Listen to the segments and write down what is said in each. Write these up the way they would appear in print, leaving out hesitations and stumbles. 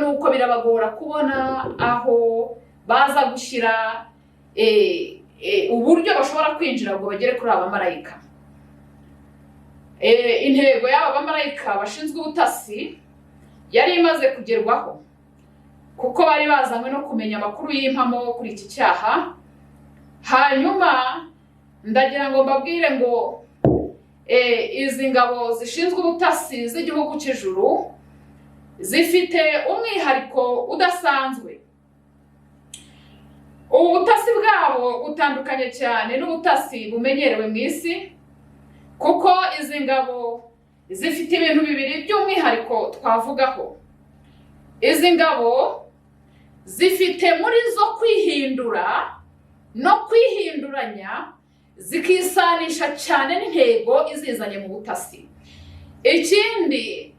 nuko birabagora kubona aho baza gushira uburyo bashobora kwinjira ngo bagere kuri aba marayika. Intego y'aba bamarayika bashinzwe ubutasi yari imaze kugerwaho, kuko bari bazanywe no kumenya amakuru y'impamo kuri iki cyaha. Hanyuma ndagira ngo mbabwire ngo izi ngabo zishinzwe ubutasi z'igihugu cy'ijuru zifite umwihariko udasanzwe. Ubu butasi bwabo butandukanye cyane n'ubutasi bumenyerewe mu isi, kuko izi ngabo zifite ibintu bibiri by'umwihariko twavugaho. Izi ngabo zifite muri zo kwihindura no kwihinduranya, zikisanisha cyane n'intego izizanye mu butasi. Ikindi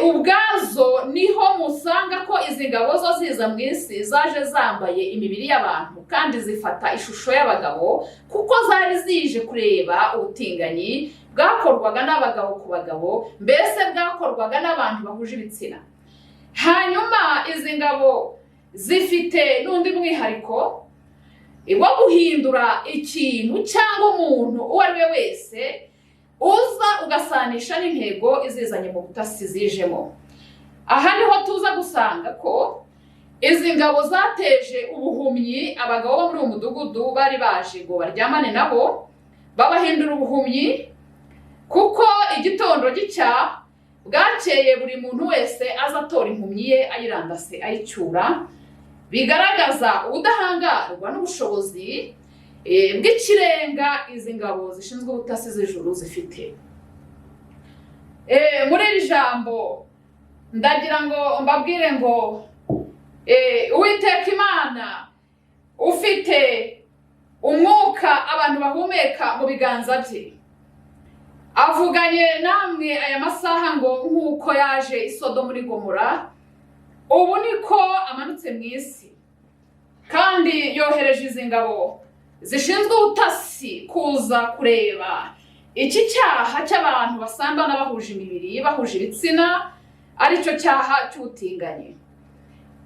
ubwazo niho musanga ko izi ngabo zo ziza mu isi zaje zambaye imibiri y'abantu kandi zifata ishusho y'abagabo, kuko zari zije kureba ubutinganyi bwakorwaga n'abagabo ku bagabo, mbese bwakorwaga n'abantu bahuje ibitsina. Hanyuma izi ngabo zifite n'undi mwihariko wo guhindura ikintu cyangwa umuntu uwo ari we wese uza ugasanisha n'intego izizanye mu butasi zijemo. Aha niho tuza gusanga ko izi ngabo zateje ubuhumyi abagabo bo muri uyu mudugudu bari baje ngo baryamane nabo, babahindura ubuhumyi, kuko igitondo gicya bwakeye buri muntu wese aza atora impumyi ye ayirandase ayicyura, bigaragaza ubudahangarwa n'ubushobozi bw'ikirenga izi ngabo zishinzwe ubutasi z'ijuru zifite. Muri iri jambo ndagira ngo mbabwire ngo Uwiteka Imana ufite umwuka abantu bahumeka mu biganza bye avuganye namwe aya masaha ngo nk'uko yaje i Sodomu n'i Gomora, ubu niko amanutse mu isi, kandi yohereje izi ngabo zishinzwe ubutasi kuza kureba iki cyaha cy'abantu basambana bahuje imibiri, bahuje ibitsina, aricyo cyaha cy'ubutinganyi.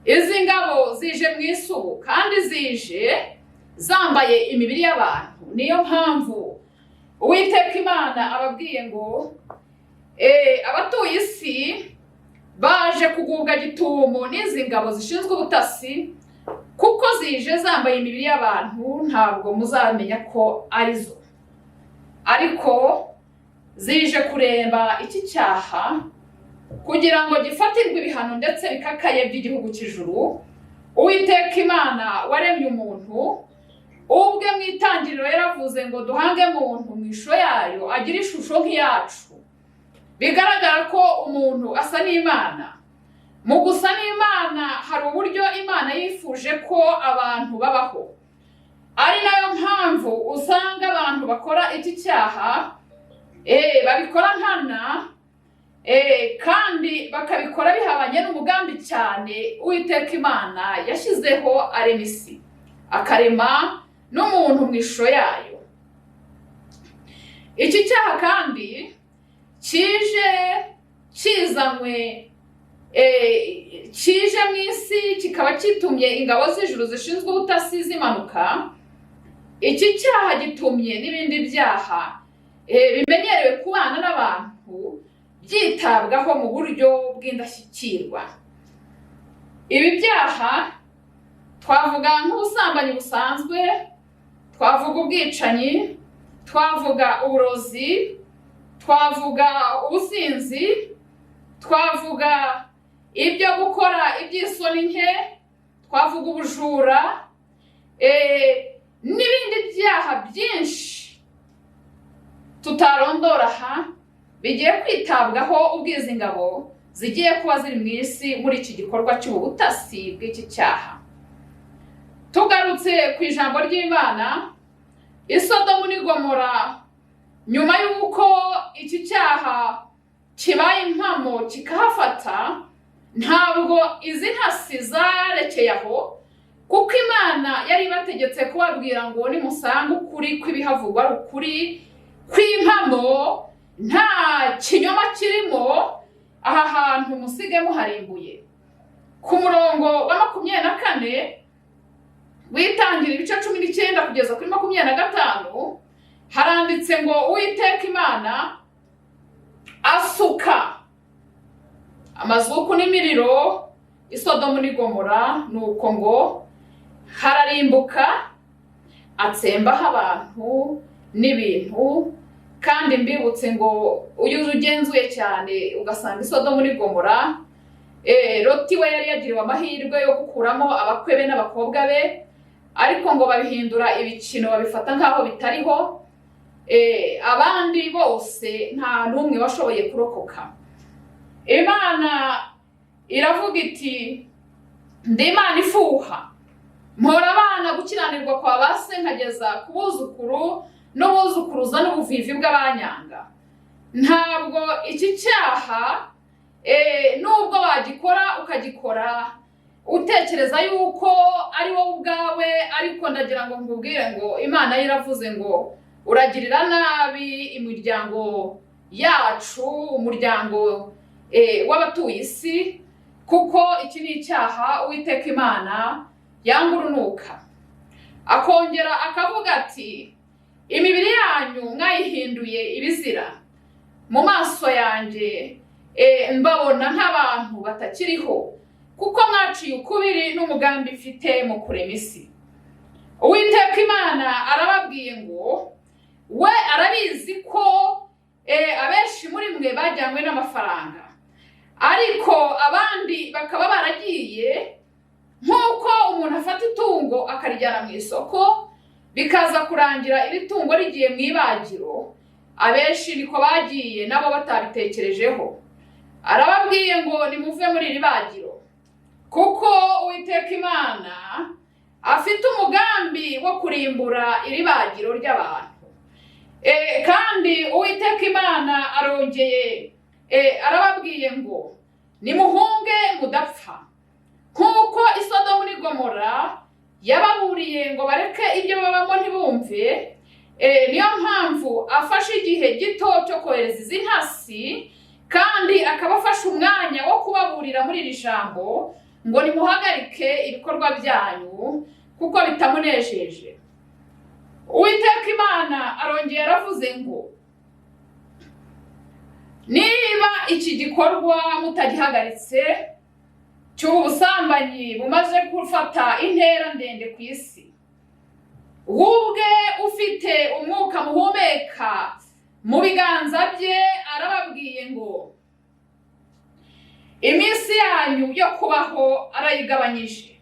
Izi ngabo zije mu isi ubu, kandi zije zambaye imibiri y'abantu. Niyo mpamvu Uwiteka Imana ababwiye ngo abatuye isi baje kugubwa gitumo n'izi ngabo zishinzwe ubutasi, kuko zije zambaye imibiri y'abantu. Ntabwo muzamenya ko ari zo, ariko zije kuremba iki cyaha kugira ngo gifatirwe ibihano ndetse bikakaye by'igihugu cy'ijuru. Uwiteka Imana waremye umuntu ubwe mu itangiriro yaravuze ngo duhange muntu mu ishusho yayo, agira ishusho nk'iyacu. Bigaragara ko umuntu asa n'Imana. Mu gusa n'Imana hari uburyo Imana yifuje ko abantu babaho, ari nayo mpamvu usanga abantu bakora iki cyaha babikora nkana, kandi bakabikora bihabanye n'umugambi cyane Uwiteka Imana yashyizeho arema isi, akarema n'umuntu mu ishusho yayo. Iki cyaha kandi kije mu isi kikaba kitumye ingabo z'ijuru zishinzwe ubutasi zimanuka. Iki cyaha gitumye n'ibindi byaha bimenyerewe kubana n'abantu byitabwaho mu buryo bw'indashyikirwa. Ibi byaha twavuga nk'ubusambanyi busanzwe, twavuga ubwicanyi, twavuga uburozi, twavuga ubusinzi, twavuga ibyo gukora iby'isoni nke, twavuga ubujura, n'ibindi byaha byinshi tutarondora aha bigiye kwitabwaho ubwo izi ngabo zigiye kuba ziri mu isi muri iki gikorwa cy'ubutasi bw'iki cyaha. Tugarutse ku ijambo ry'Imana, i Sodomu n'i Gomora, nyuma y'uko iki cyaha kibaye impamo kikahafata, ntabwo izi ntasi zarekeye aho, kuko Imana yari ibategetse kubabwira ngo nimusanga ukuri kw'ibihavugwa ari ukuri kw'impamo, nta kinyoma kirimo, aha hantu musige muharimbuye. ku murongo wa 24 witangira ibice 19 kugeza kuri 25 haranditse ngo Uwiteka Imana asuka amazuku n'imiriro i Sodomu n'i Gomora, nuko ngo hararimbuka atsembaho abantu n'ibintu. Kandi mbibutse ngo uyu ugenzuye cyane ugasanga i Sodomu n'i Gomora Loti we yari yagiriwe amahirwe yo gukuramo abakwe be n'abakobwa be, ariko ngo babihindura ibikino babifata nkaho bitariho. Abandi bose nta n'umwe washoboye kurokoka. Imana iravuga iti ndi Imana ifuha, mpora abana gukiranirwa kwa base nkageza ku buzukuru n'ubuzukuruza n'ubuvivi bw'abanyanga. Ntabwo iki cyaha nubwo wagikora ukagikora utekereza yuko ari wowe ubwawe, ariko ndagira ngo ngubwire ngo Imana yaravuze ngo uragirira nabi imiryango yacu, umuryango w'abatuye isi, kuko iki ni icyaha Uwiteka Imana yanga urunuka. Akongera akavuga ati imibiri yanyu mwayihinduye ibizira mu maso yanjye, mbabona nk'abantu batakiriho, kuko mwaciye ukubiri n'umugambi mfite mu kurema isi. Uwiteka Imana arababwiye ngo we arabizi ko abenshi muri mwe bajyanywe n'amafaranga, ariko abandi bakaba baragiye nk'uko umuntu afata itungo akarijyana mu isoko bikaza kurangira iri tungo rigiye mu ibagiro. Abenshi niko bagiye nabo batabitekerejeho. Arababwiye ngo nimuve muri iri bagiro, kuko Uwiteka Imana afite umugambi wo kurimbura iri bagiro ry'abantu. Kandi Uwiteka Imana arongeye arababwiye ngo nimuhunge mudapfa, kuko i Sodomu n'i Gomora yababuriye ngo bareke ibyo babamo ntibumve. Niyo mpamvu afashe igihe gito cyo kohereza izi ntasi, kandi akaba afashe umwanya wo kubaburira muri iri jambo ngo nimuhagarike ibikorwa byanyu kuko bitamunejeje. Uwiteka Imana arongeye aravuze ngo niba iki gikorwa mutagihagaritse cy'ubusambanyi bumaze gufata intera ndende ku isi, ubwe ufite umwuka muhumeka mu biganza bye, arababwiye ngo iminsi yanyu yo kubaho arayigabanyije.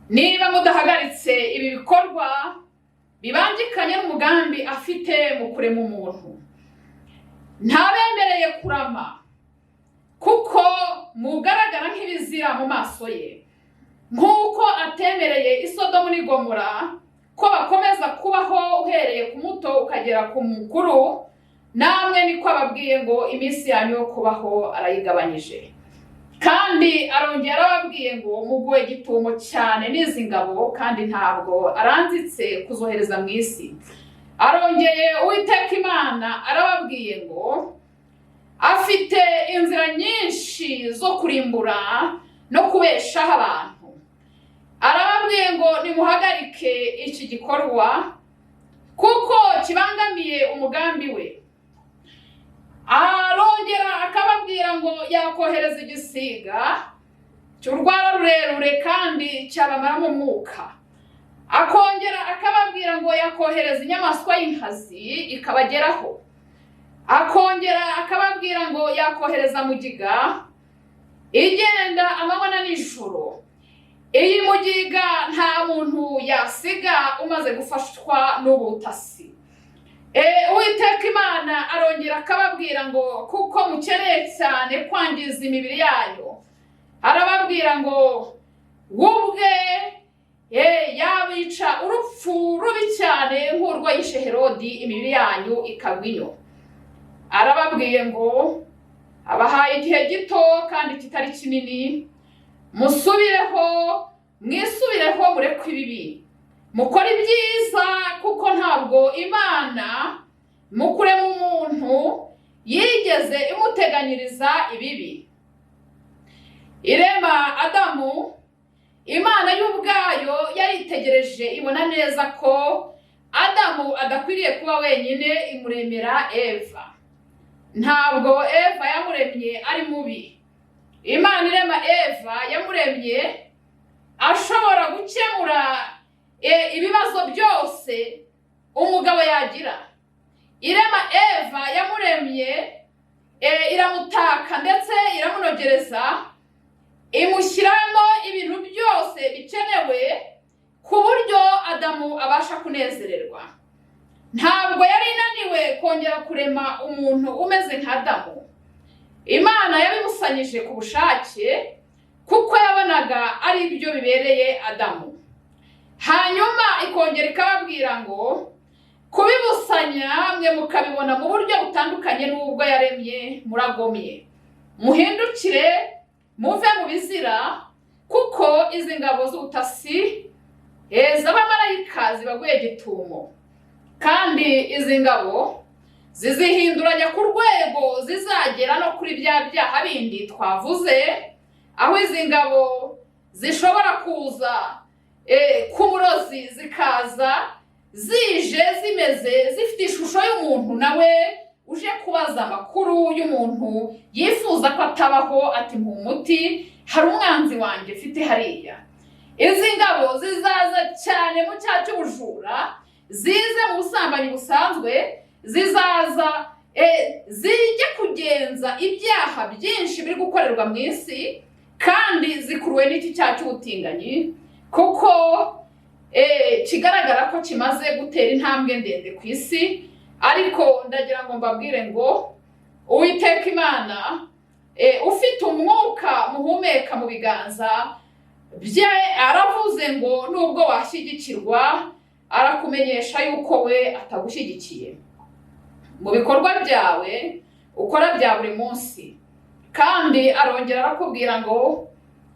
Niba mudahagaritse ibi bikorwa bibangikanye n'umugambi afite mu kurema umuntu, ntabemereye kurama, kuko mugaragara nk'ibizira mu maso ye, nk'uko atemereye i Sodomu n'i Gomora ko bakomeza kubaho uhereye ku muto ukagera ku mukuru, namwe niko ababwiye ngo iminsi yanyu yo kubaho arayigabanyije. Kandi arongera arababwiye ngo muguwe gitumo cyane n'izi ngabo, kandi ntabwo aranzitse kuzohereza mu isi. Arongeye Uwiteka Imana arababwiye ngo afite inzira nyinshi zo kurimbura no kubeshaho abantu. Arababwiye ngo nimuhagarike iki gikorwa kuko kibangamiye umugambi we. Arongera akababwira ngo yakohereza igisiga cy'urwara rurerure kandi cyabamaramo umwuka. Akongera akababwira ngo yakohereza inyamaswa y'inkazi ikabageraho. Akongera akababwira ngo yakohereza mugiga igenda amanywa na nijoro. Iyi mugiga nta muntu yasiga umaze gufashwa n'ubutasi. Uwiteka Imana arongera akababwira ngo kuko mukeneye cyane kwangiza imibiri yayo, arababwira ngo wubwe yabica urupfu rubi cyane nk'urwo yishe Herodi, imibiri yanyu ikagwinyo. Arababwiye ngo abahaye igihe gito kandi kitari kinini, musubireho mwisubireho mureke ibibi, mukora ibyiza, kuko ntabwo Imana mu kurema umuntu yigeze imuteganyiriza ibibi. irema Adamu, Imana y'ubwayo yaritegereje ibona neza ko Adamu adakwiriye kuba wenyine, imuremera Eva. Ntabwo Eva yamuremye ari mubi. Imana irema Eva yamuremye ashobora gukemura ibibazo byose umugabo yagira. Irema Eva yamuremye iramutaka ndetse iramunogereza, imushyiramo ibintu byose bikenewe ku buryo Adamu abasha kunezererwa. Ntabwo yari inaniwe kongera kurema umuntu umeze nka Adamu. Imana yabimusanyije ku bushake kuko yabonaga ari ibyo bibereye Adamu. Hanyuma ikongera ikababwira ngo kubibusanya mwe mukabibona mu buryo butandukanye n'ubwo yaremye, muragomye. Muhindukire muve mu bizira, kuko izi ngabo z'ubutasi z'abamarayika zibaguye gitumo. Kandi izi ngabo zizihinduranya ku rwego zizagera no kuri bya byaha bindi twavuze, aho izi ngabo zishobora kuza ku murozi, zikaza zije zimeze zifite ishusho y'umuntu nawe uje kubaza amakuru y'umuntu yifuza ko atabaho, ati mpumuti hari umwanzi wanjye mfite hariya. Izi ngabo zizaza cyane mu cyaha cy'ubujura, zize mu busambanyi busanzwe, zizaza zijye kugenza ibyaha byinshi biri gukorerwa mu isi, kandi zikuruwe n'iki cyaha cy'ubutinganyi, kuko kigaragara ko kimaze gutera intambwe ndende ku isi. Ariko ndagira ngo mbabwire ngo Uwiteka Imana ufite umwuka muhumeka mu biganza bye aravuze ngo nubwo washyigikirwa, arakumenyesha yuko we atagushyigikiye mu bikorwa byawe ukora bya buri munsi. Kandi arongera arakubwira ngo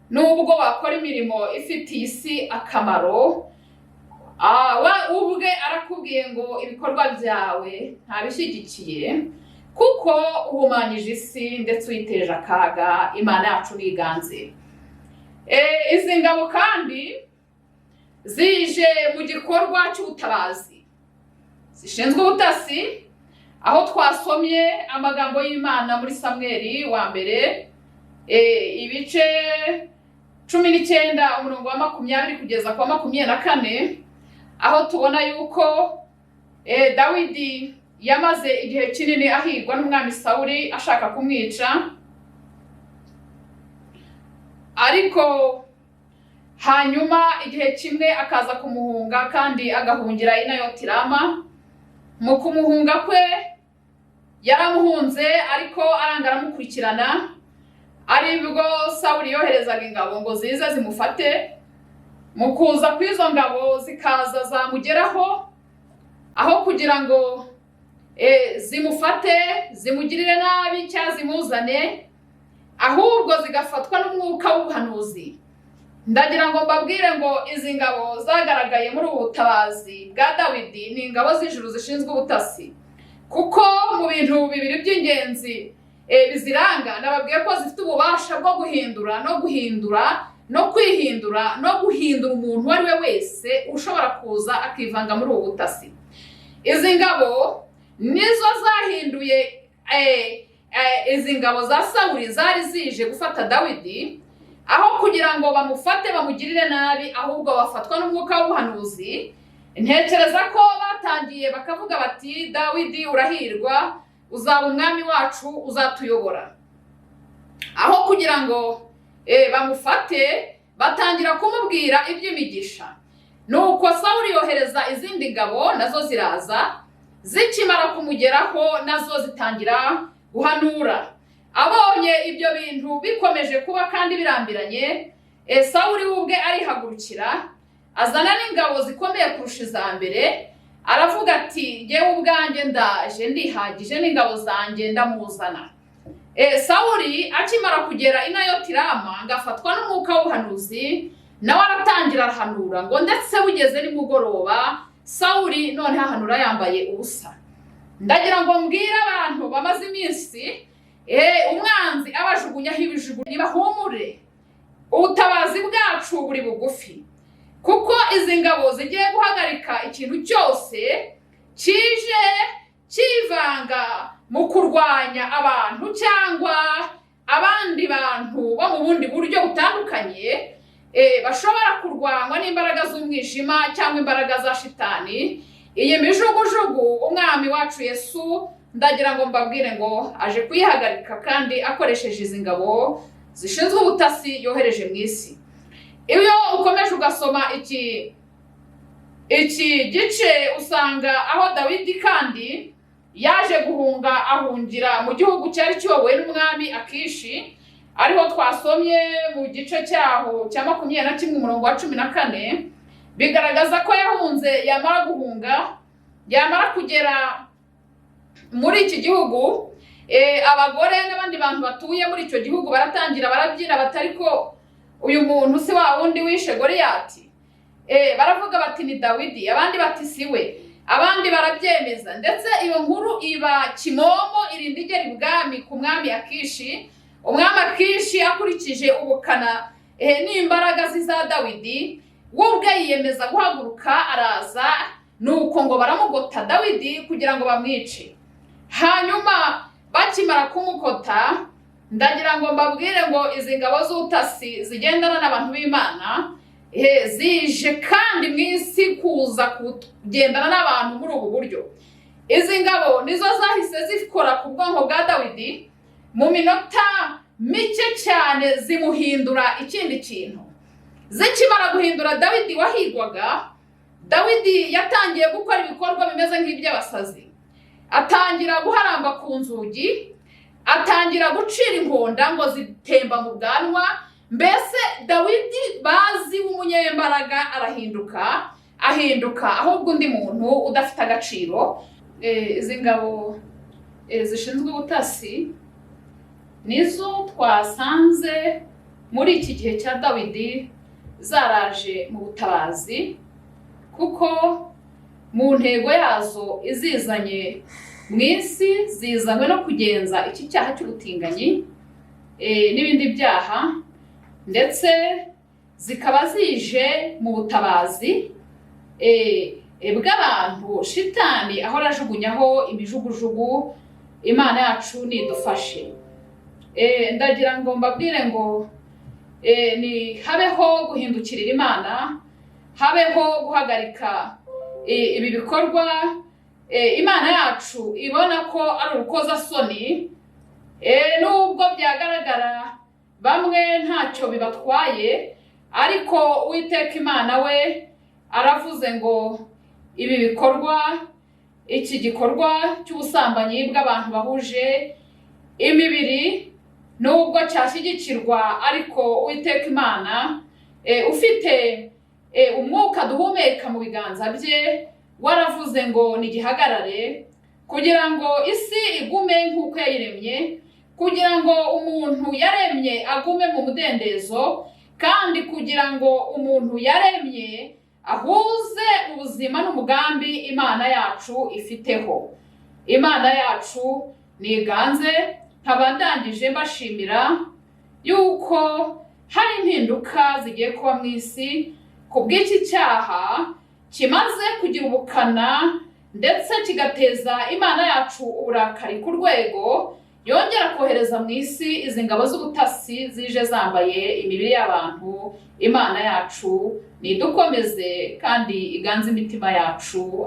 nubwo wakora imirimo ifitiye isi akamaro, ubwe arakubwiye ngo ibikorwa byawe ntabishyigikiye, kuko uhumanyije isi ndetse uyiteje akaga. Imana yacu niganze. Izi ngabo kandi zije mu gikorwa cy'ubutabazi, zishinzwe ubutasi, aho twasomye amagambo y'Imana muri Samweli wa mbere ibice 19 umurongo wa 20 kugeza kwa 24, aho tubona yuko Dawidi yamaze igihe kinini ahigwa n'umwami Sawuli ashaka kumwica, ariko hanyuma igihe kimwe akaza kumuhunga kandi agahungira i Nayotirama. Mu kumuhunga kwe yaramuhunze, ariko aranga aramukurikirana, aribwo Sawuli yoherezaga ingabo ngo zize zimufate. Mu kuza kw'izo ngabo zikaza zamugeraho, aho kugira ngo zimufate zimugirire nabi cyangwa zimuzane, ahubwo zigafatwa n'umwuka w'ubuhanuzi. Ndagira ngo mbabwire ngo izi ngabo zagaragaye muri ubu butabazi bwa Dawidi ni ingabo z'ijuru zishinzwe ubutasi, kuko mu bintu bibiri by'ingenzi biziranga nababwiye ko zifite ububasha bwo guhindura no guhindura no kwihindura no guhindura umuntu uwo ari we wese ushobora kuza akivanga muri ubu butasi. Izi ngabo nizo zahinduye izi ngabo za Sawuli zari zije gufata Dawidi, aho kugira ngo bamufate bamugirire nabi, ahubwo bafatwa n'umwuka w'ubuhanuzi. Ntekereza ko batangiye bakavuga bati Dawidi urahirwa, uzaba umwami wacu, uzatuyobora. Aho kugira ngo bamufate batangira kumubwira iby'imigisha. Nuko Sawuli yohereza izindi ngabo, nazo ziraza, zikimara kumugeraho nazo zitangira guhanura. Abonye ibyo bintu bikomeje kuba kandi birambiranye, Sawuli ubwe arihagurukira, azana n'ingabo zikomeye kurusha iza mbere, aravuga ati ngewe ubwanjye ndaje ndihagije n'ingabo zanjye ndamuzana. Sawuli akimara kugera i Nayotirama ngafatwa n'umwuka w'ubuhanuzi, nawe aratangira arahanura ngo ndetse bugeze nimugoroba Sawuli none hahanura yambaye ubusa. Ndagira ngo mbwire abantu bamaze iminsi umwanzi abajugunyaho ibijugu, nibahumure ubutabazi bwacu buri bugufi, kuko izi ngabo zigiye guhagarika ikintu cyose kije kivanga mu kurwanya abantu cyangwa abandi bantu bo mu bundi buryo butandukanye bashobora kurwanywa n'imbaraga z'umwijima cyangwa imbaraga za shitani. Iyi mijugujugu umwami wacu Yesu ndagira ngo mbabwire ngo aje kuyihagarika kandi akoresheje izi ngabo zishinzwe ubutasi yohereje mu isi. Iyo ukomeje ugasoma iki gice usanga aho Dawidi kandi yaje guhunga ahungira mu gihugu cyari kiyobowe n'umwami Akishi, ariho twasomye mu gice cyaho cya 21 umurongo wa 14, bigaragaza ko yahunze yamara guhunga, yamara kugera muri iki gihugu abagore n'abandi bantu batuye muri icyo gihugu baratangira barabyina batari ko uyu muntu si wa wundi wishe Goliyati. Baravuga bati ni Dawidi, abandi bati siwe, abandi barabyemeza, ndetse iyo nkuru iba kimomo irinda igera ibwami ku mwami Akishi. Umwami Akishi akurikije ubukana n'imbaraga za Dawidi, we ubwe yiyemeza guhaguruka araza, nuko ngo baramugota Dawidi kugira ngo bamwice. Hanyuma bakimara kumukota, ndagira ngo mbabwire ngo izi ngabo z'ubutasi zigendana n'abantu b'Imana zije kandi mu isi kuza kugendana n'abantu muri ubu buryo. Izi ngabo nizo zahise zikora ku bwonko bwa Dawidi, mu minota mike cyane zimuhindura ikindi kintu. Zikimara guhindura Dawidi wahigwaga, Dawidi yatangiye gukora ibikorwa bimeze nk'iby'abasazi. Atangira guharamba ku nzugi, atangira gucira inkonda ngo zitemba mu bwanwa. Mbese Dawidi bazi w'umunyembaraga ahinduka ahubwo undi muntu udafite agaciro. Izi ngabo zishinzwe ubutasi nizo twasanze muri iki gihe cya Dawidi zaraje mu butabazi, kuko mu ntego yazo izizanye mu isi zizanywe no kugenza iki cyaha cy'ubutinganyi n'ibindi byaha, ndetse zikaba zije mu butabazi bw'abantu shitani ahora ajugunyaho imijugujugu. Imana yacu nidufashe. Ndagira ngo mbabwire ngo ni habeho guhindukirira Imana, habeho guhagarika ibi bikorwa Imana yacu ibona ko ari urukozasoni, nubwo byagaragara bamwe ntacyo bibatwaye, ariko Uwiteka Imana we aravuze ngo ibi bikorwa, iki gikorwa cy'ubusambanyi bw'abantu bahuje imibiri, nubwo cyashyigikirwa, ariko Uwiteka Imana ufite umwuka duhumeka mu biganza bye waravuze ngo nigihagarare, kugira ngo isi igume nk'uko yayiremye, kugira ngo umuntu yaremye agume mu mudendezo, kandi kugira ngo umuntu yaremye ahuze ubuzima n'umugambi Imana yacu ifiteho. Imana yacu niganze. Nkaba ndangije mbashimira yuko hari impinduka zigiye kuba mu isi ku bw'iki cyaha kimaze kugira ubukana, ndetse kigateza Imana yacu uburakari ku rwego yongera kohereza mu isi izi ngabo z'ubutasi zije zambaye imibiri y'abantu. Imana yacu nidukomeze kandi iganze imitima yacu.